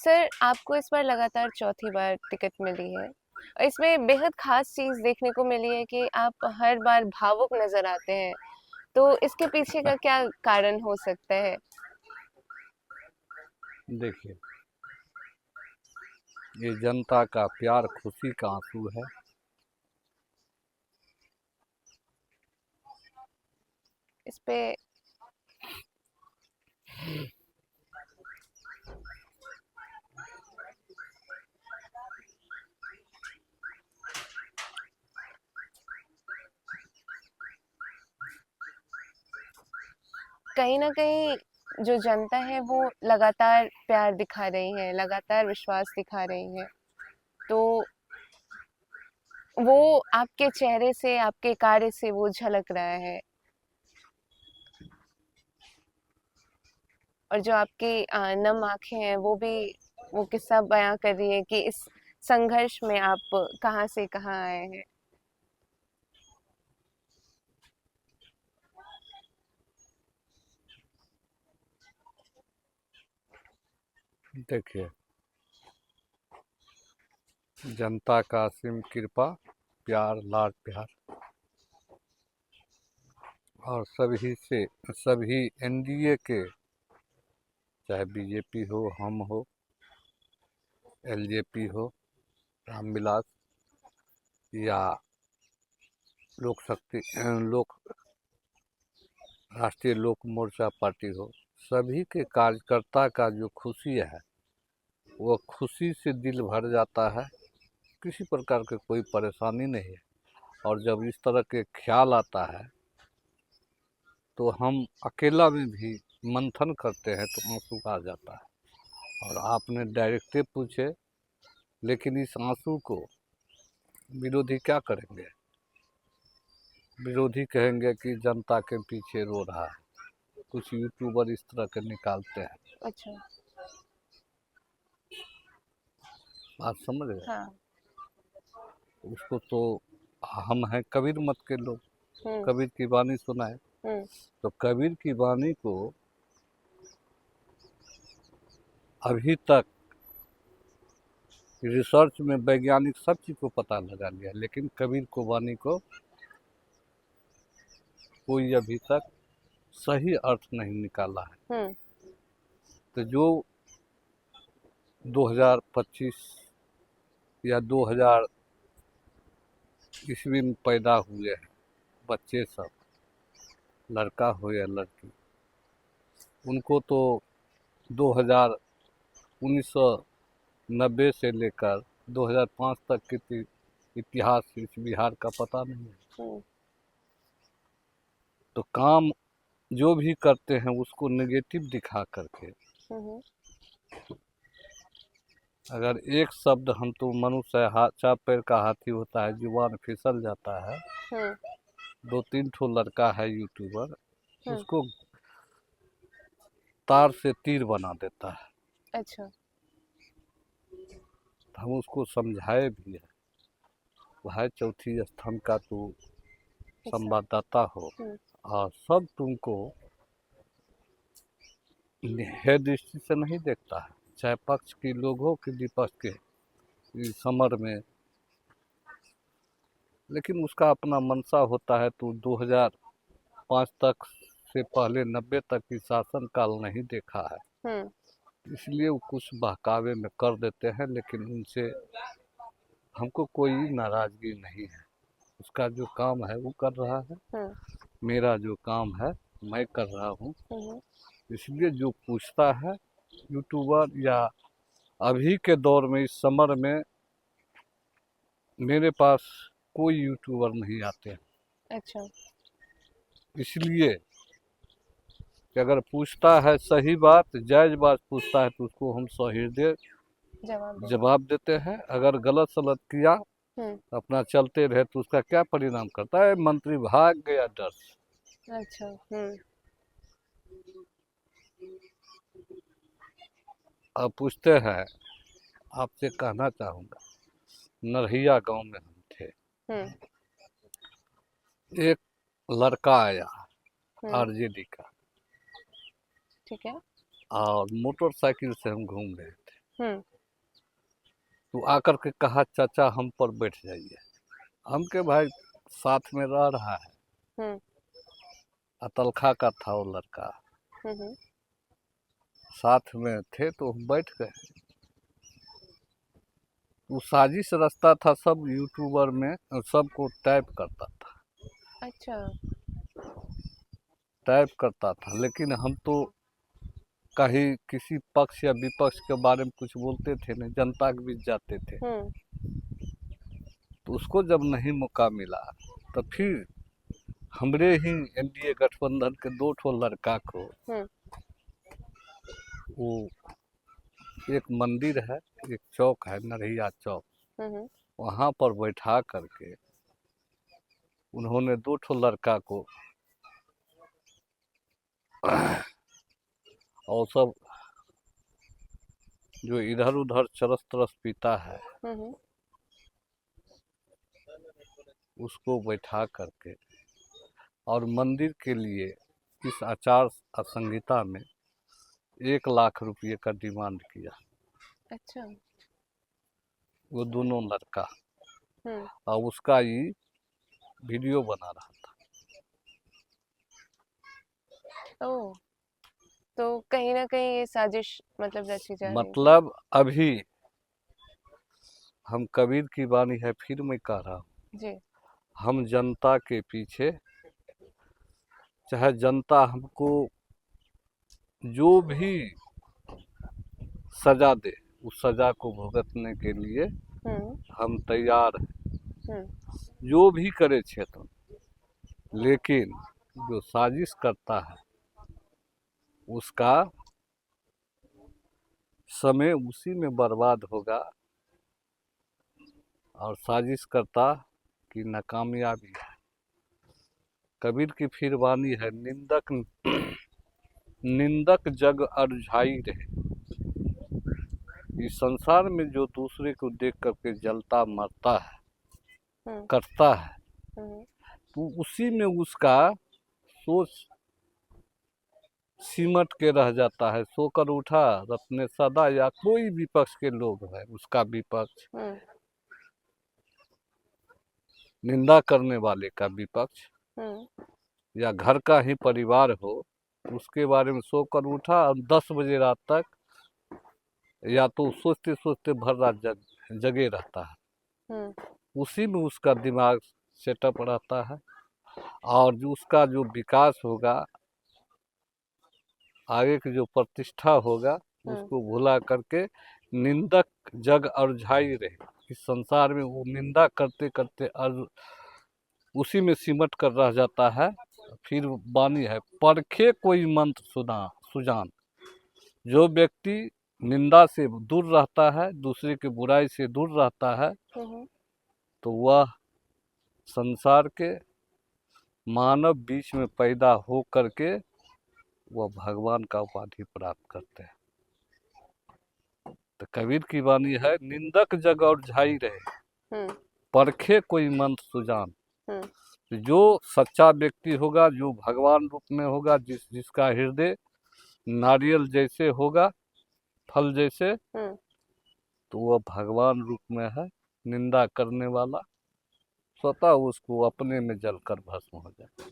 Sir, आपको इस बार लगातार चौथी बार टिकट मिली है और इसमें बेहद खास चीज़ देखने को मिली है कि आप हर बार भावुक नज़र आते हैं। तो इसके पीछे का क्या कारण हो सकता है? देखिए, ये जनता का प्यार, खुशी का आंसू है। इस पे कहीं न कहीं जो जनता है वो लगातार प्यार दिखा रही है, लगातार विश्वास दिखा रही है। तो वो आपके चेहरे से, आपके कार्य से वो झलक रहा है। और जो आपकी नम आँखें हैं वो भी वो किस्सा बयाँ कर रही है कि इस संघर्ष में आप कहाँ से कहाँ आए हैं। देखिए, जनता का असीम कृपा, प्यार, लाड प्यार, और सभी एनडीए के, चाहे बीजेपी हो, हम हो, एलजेपी हो, रामविलास, या लोक शक्ति लोक राष्ट्रीय लोक मोर्चा पार्टी हो, सभी के कार्यकर्ता का जो खुशी है वो खुशी से दिल भर जाता है। किसी प्रकार की कोई परेशानी नहीं है। और जब इस तरह के ख्याल आता है तो हम अकेला में भी मंथन करते हैं तो आंसू आ जाता है। और आपने डायरेक्टे पूछे, लेकिन इस आंसू को विरोधी क्या करेंगे? विरोधी कहेंगे कि जनता के पीछे रो रहा है। कुछ यूट्यूबर इस तरह के निकालते हैं। अच्छा। बात समझ गए? हाँ। उसको तो हम हैं कबीर मत के लोग, हुँ, कबीर की वाणी सुनाए। हुँ, तो कबीर की वाणी को अभी तक रिसर्च में वैज्ञानिक सब चीज़ को पता लगा लिया, लेकिन कबीर को वाणी को कोई अभी तक सही अर्थ नहीं निकाला है। हुँ, तो जो 2025 या 2000 ईस्वी में पैदा हुए हैं बच्चे सब, लड़का हो या लड़की, उनको तो 2000 1990 से लेकर 2005 तक के इतिहास इस बिहार का पता नहीं है। हुँ, तो काम जो भी करते हैं उसको नेगेटिव दिखा करके, हुँ, हुँ, अगर एक शब्द, हम तो मनुष्य है, चार पैर का हाथी होता है, जुबान फिसल जाता है। हुँ, 2-3 ठो लड़का है यूट्यूबर, हुँ, उसको तार से तीर बना देता है। अच्छा। हम उसको समझाए भी है, भाई चौथी स्तंभ का तू हिस्सा। संवाददाता हो, हुँ, और सब तुमको है दृष्टि से नहीं देखता है, चाहे पक्ष के लोग हो कि विपक्ष के, इस समर में। लेकिन उसका अपना मंशा होता है। तो 2005 तक से पहले 90 तक की शासन काल नहीं देखा है, हुँ, इसलिए वो कुछ बहकावे में कर देते हैं। लेकिन उनसे हमको कोई नाराजगी नहीं है। उसका जो काम है वो कर रहा है, हुँ, मेरा जो काम है मैं कर रहा हूँ। हुँ, हुँ, इसलिए जो पूछता है यूट्यूबर, या अभी के दौर में इस समर में मेरे पास कोई यूट्यूबर नहीं आते हैं। अच्छा। इसलिए कि अगर पूछता है सही बात, जायज़ बात पूछता है, तो उसको हम सह्रदय जवाब देते हैं। जवाब देते हैं। अगर गलत सलत किया, हुँ, अपना चलते रहे, तो उसका क्या परिणाम करता है? मंत्री भाग गया डर से। अच्छा। हुँ, अब पूछते हैं, आपसे कहना चाहूँगा, नरहिया गांव में हम थे। हुँ, एक लड़का आया हुँ, आरजेडी का, ठीक है। और मोटरसाइकिल से हम घूम रहे थे। हम्म। तो आकर के कहा चाचा हम पर बैठ जाइए। हम के भाई साथ में रह रहा है, हम्म। अतलखा का था वो लड़का, हम्म। साथ में थे तो हम बैठ गए। वो साजिश रचता था, सब यूट्यूबर में सबको अच्छा। टाइप करता था, लेकिन हम तो कहीं किसी पक्ष या विपक्ष के बारे में कुछ बोलते थे नहीं, जनता के बीच जाते थे। हम्म। तो उसको जब नहीं मौका मिला तो फिर हमरे ही एनडीए गठबंधन के दो ठो लड़का को, हम्म। वो एक मंदिर है, एक चौक है नरहिया चौक, हम्म। वहाँ पर बैठा करके उन्होंने दो ठो लड़का को और सब जो इधर उधर चरस तरस पीता है हम्म। उसको बैठा करके, और मंदिर के लिए इस आचार संहिता में 1 लाख रुपये का डिमांड किया। अच्छा। वो दोनों लड़का, हम्म। और उसका ये वीडियो बना रहा था। ओह, तो कहीं ना कहीं ये साजिश मतलब रची जा रही है। मतलब अभी हम कबीर की वाणी है, फिर मैं कह रहा हूँ, जी। हम जनता के पीछे, चाहे जनता हमको जो भी सजा दे उस सजा को भुगतने के लिए हम्म। हम तैयार हैं, हम्म। जो भी करे क्षेत्र। लेकिन जो साजिश करता है उसका समय उसी में बर्बाद होगा, और साजिश करता की नाकामयाबी है। कबीर की फिर वाणी है, निंदक निंदक जग अरुझाई रहे। इस संसार में जो दूसरे को देख करके जलता मरता है, हम्म। करता है, हम्म। तो उसी में उसका सोच सिमट के रह जाता है। सोकर उठा रत्ने सदा, या कोई विपक्ष के लोग है उसका विपक्ष, हम्म। निंदा करने वाले का विपक्ष, हम्म। या घर का ही परिवार हो, उसके बारे में सोकर उठा और 10 बजे रात तक या तो सोचते सोचते भर रात जगे रहता है। हम्म। उसी में उसका दिमाग सेटअप रहता है, और जो उसका जो विकास होगा, आगे की जो प्रतिष्ठा होगा, हम्म। उसको भुला करके निंदक जग अरुझाई रहे। इस संसार में वो निंदा करते करते उसी में सिमट कर रह जाता है। फिर वाणी है, परखे कोई मंत्र सुजान। जो व्यक्ति निंदा से दूर रहता है, दूसरे की बुराई से दूर रहता है, हम्म। तो वह संसार के मानव बीच में पैदा हो करके वह भगवान का उपाधि प्राप्त करते हैं। तो कबीर की वाणी है, निंदक जग और झाई रहे, हम्म। परखे कोई मंत्र सुजान। हम्म। जो सच्चा व्यक्ति होगा, जो भगवान रूप में होगा, जिसका हृदय नारियल जैसे होगा, फल जैसे, हम्म। तो वह भगवान रूप में है। निंदा करने वाला स्वतः उसको अपने में जलकर भस्म हो जाए।